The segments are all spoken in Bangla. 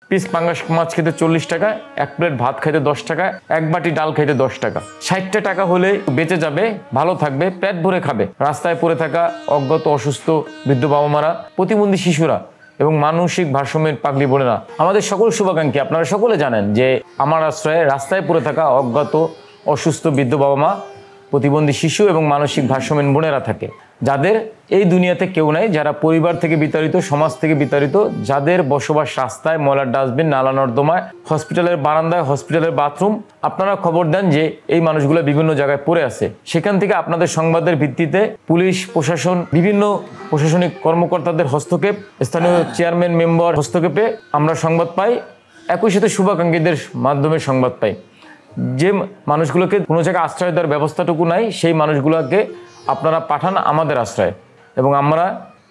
পিস পাঙ্গাস মাছ খেতে 40 টাকা, এক প্লেট ভাত খাইতে 10 টাকা, এক বাটি ডাল খাইতে 10 টাকা। 60 টাকা হলে বেঁচে যাবে, ভালো থাকবে, পেট ভরে খাবে। রাস্তায় পড়ে থাকা অজ্ঞাত অসুস্থ বৃদ্ধ বাবা মারা, প্রতিবন্ধী শিশুরা এবং মানসিক ভারসাম্যের পাগলি বোনেরা, আমাদের সকল শুভাকাঙ্ক্ষী, আপনারা সকলে জানেন যে আমার আশ্রয়ে রাস্তায় পড়ে থাকা অজ্ঞাত অসুস্থ বৃদ্ধ বাবা মা, প্রতিবন্ধী শিশু এবং মানসিক ভারসাম্যহীন বোনেরা থাকে, যাদের এই দুনিয়াতে কেউ নাই, যারা পরিবার থেকে বিতাড়িত, সমাজ থেকে বিতাড়িত, যাদের বসবাস রাস্তায়, ময়লার ডাস্টবিন, নালা নর্দমায়, হসপিটালের বারান্দায়, হসপিটালের বাথরুম। আপনারা খবর দেন যে এই মানুষগুলো বিভিন্ন জায়গায় পড়ে আছে। সেখান থেকে আপনাদের সংবাদের ভিত্তিতে পুলিশ প্রশাসন, বিভিন্ন প্রশাসনিক কর্মকর্তাদের হস্তক্ষেপ, স্থানীয় চেয়ারম্যান মেম্বার হস্তক্ষেপে আমরা সংবাদ পাই, একই সাথে শুভাকাঙ্ক্ষীদের মাধ্যমে সংবাদ পাই যে মানুষগুলোকে কোনো জায়গায় আশ্রয় দেওয়ার ব্যবস্থাটুকু নাই, সেই মানুষগুলোকে আপনারা পাঠান আমাদের আশ্রয়ে, এবং আমরা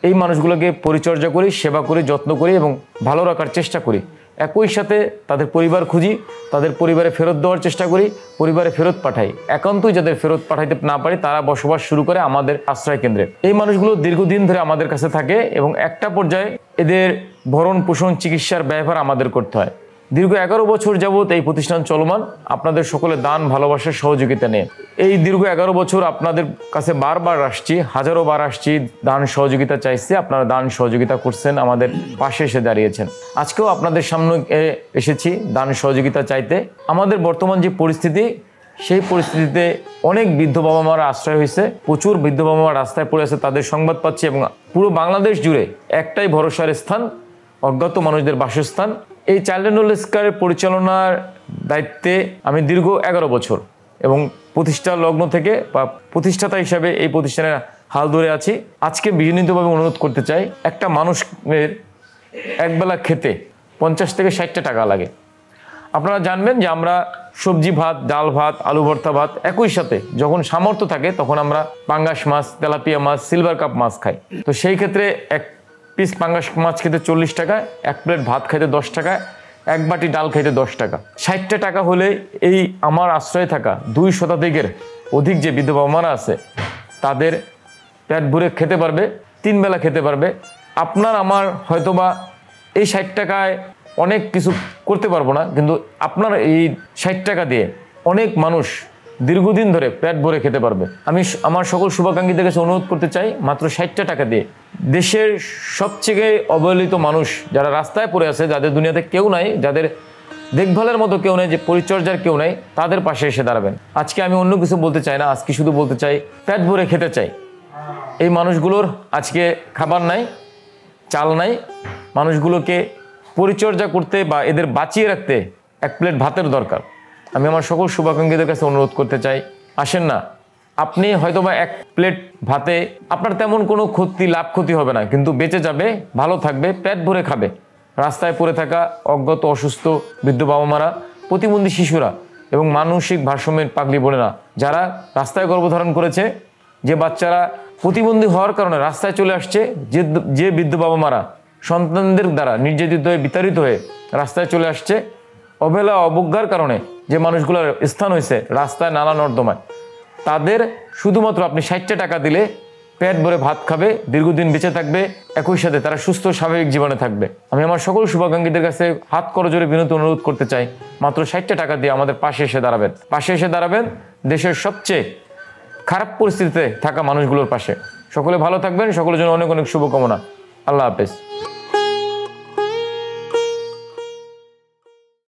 এই মানুষগুলোকে পরিচর্যা করি, সেবা করি, যত্ন করি এবং ভালো রাখার চেষ্টা করি। একই সাথে তাদের পরিবার খুঁজি, তাদের পরিবারে ফেরত দেওয়ার চেষ্টা করি, পরিবারে ফেরত পাঠাই। একান্তই যাদের ফেরত পাঠাইতে না পারি তারা বসবাস শুরু করে আমাদের আশ্রয় কেন্দ্রে। এই মানুষগুলো দীর্ঘদিন ধরে আমাদের কাছে থাকে এবং একটা পর্যায়ে এদের ভরণ পোষণ চিকিৎসার ব্যয়ভার আমাদের করতে হয়। দীর্ঘ 11 বছর যাবৎ এই প্রতিষ্ঠান চলমান, আপনাদের সকলের দান, ভালোবাসার সহযোগিতা নিয়ে। এই দীর্ঘ 11 বছর আপনাদের কাছে বারবার আসছি, হাজারো বার আসছি, দান সহযোগিতা চাইছি, আপনারা দান সহযোগিতা করছেন, আমাদের পাশে এসে দাঁড়িয়েছেন। আজকেও আপনাদের সামনে এসেছি দান সহযোগিতা চাইতে। আমাদের বর্তমান যে পরিস্থিতি, সেই পরিস্থিতিতে অনেক বৃদ্ধ বাবা মারা আশ্রয় হয়েছে, প্রচুর বৃদ্ধ বাবা মা রাস্তায় পড়ে আছে, তাদের সংবাদ পাচ্ছি, এবং পুরো বাংলাদেশ জুড়ে একটাই ভরসার স্থান, অজ্ঞাত মানুষদের বাসস্থান। এই চাইল্ড অ্যান্ড ওল্ড এজ কেয়ারের পরিচালনার দায়িত্বে আমি দীর্ঘ 11 বছর এবং প্রতিষ্ঠা লগ্ন থেকে বা প্রতিষ্ঠাতা হিসাবে এই প্রতিষ্ঠানের হাল ধরে আছি। আজকে বিনীতভাবে অনুরোধ করতে চাই, একটা মানুষের একবেলা খেতে 50 থেকে 60 টাকা লাগে। আপনারা জানবেন যে আমরা সবজি ভাত, ডাল ভাত, আলু ভর্তা ভাত, একই সাথে যখন সামর্থ্য থাকে তখন আমরা পাঙ্গাস মাছ, তেলাপিয়া মাছ, সিলভার কাপ মাছ খাই। তো সেই ক্ষেত্রে এক পিস পাঙ্গাস মাছ খেতে 40 টাকা, এক প্লেট ভাত খাইতে 10 টাকা, এক বাটি ডাল খাইতে 10 টাকা। 60 টাকা হলে এই আমার আশ্রয়ে থাকা 2 শতাধিকের অধিক যে বৃদ্ধ বাবা মারা আছে তাদের পেট ভরে খেতে পারবে, 3 বেলা খেতে পারবে। আপনার আমার হয়তোবা এই 60 টাকায় অনেক কিছু করতে পারবো না, কিন্তু আপনার এই 60 টাকা দিয়ে অনেক মানুষ দীর্ঘদিন ধরে পেট ভরে খেতে পারবে। আমি আমার সকল শুভাকাঙ্ক্ষীদের কাছে অনুরোধ করতে চাই, মাত্র 60 টাকা দিয়ে দেশের সবচেয়ে অবহেলিত মানুষ যারা রাস্তায় পড়ে আছে, যাদের দুনিয়াতে কেউ নাই, যাদের দেখভালের মতো কেউ নেই, যে পরিচর্যার কেউ নেই, তাদের পাশে এসে দাঁড়াবেন। আজকে আমি অন্য কিছু বলতে চাই না, আজকে শুধু বলতে চাই পেট ভরে খেতে চাই। এই মানুষগুলোর আজকে খাবার নাই, চাল নাই, মানুষগুলোকে পরিচর্যা করতে বা এদের বাঁচিয়ে রাখতে এক প্লেট ভাতের দরকার। আমি আমার সকল শুভাকাঙ্ক্ষীদের কাছে অনুরোধ করতে চাই, আসেন না। আপনি হয়তোবা এক প্লেট ভাতে আপনার তেমন কোনো লাভ ক্ষতি হবে না, কিন্তু বেঁচে যাবে, ভালো থাকবে, পেট ভরে খাবে। রাস্তায় পড়ে থাকা অজ্ঞাত অসুস্থ বৃদ্ধ বাবা মারা, প্রতিবন্ধী শিশুরা এবং মানসিক ভারসাম্যের পাগলি বোনেরা, যারা রাস্তায় গর্ভধারণ করেছে, যে বাচ্চারা প্রতিবন্ধী হওয়ার কারণে রাস্তায় চলে আসছে, যে বৃদ্ধ বাবা মারা সন্তানদের দ্বারা নির্যাতিত হয়ে, বিতাড়িত হয়ে রাস্তায় চলে আসছে, অবহেলা অবজ্ঞার কারণে যে মানুষগুলোর স্থান হয়েছে রাস্তায়, নালা নর্দমায়, তাদের শুধুমাত্র আপনি 60 টাকা দিলে পেট ভরে ভাত খাবে, দীর্ঘদিন বেঁচে থাকবে, একই সাথে তারা সুস্থ স্বাভাবিক জীবনে থাকবে। আমি আমার সকল শুভাকাঙ্ক্ষীদের কাছে হাত করজোড়ে বিনীত অনুরোধ করতে চাই, মাত্র 60 টাকা দিয়ে আমাদের পাশে এসে দাঁড়াবেন দেশের সবচেয়ে খারাপ পরিস্থিতিতে থাকা মানুষগুলোর পাশে। সকলে ভালো থাকবেন, সকলের জন্য অনেক অনেক শুভকামনা। আল্লাহ হাফেজ।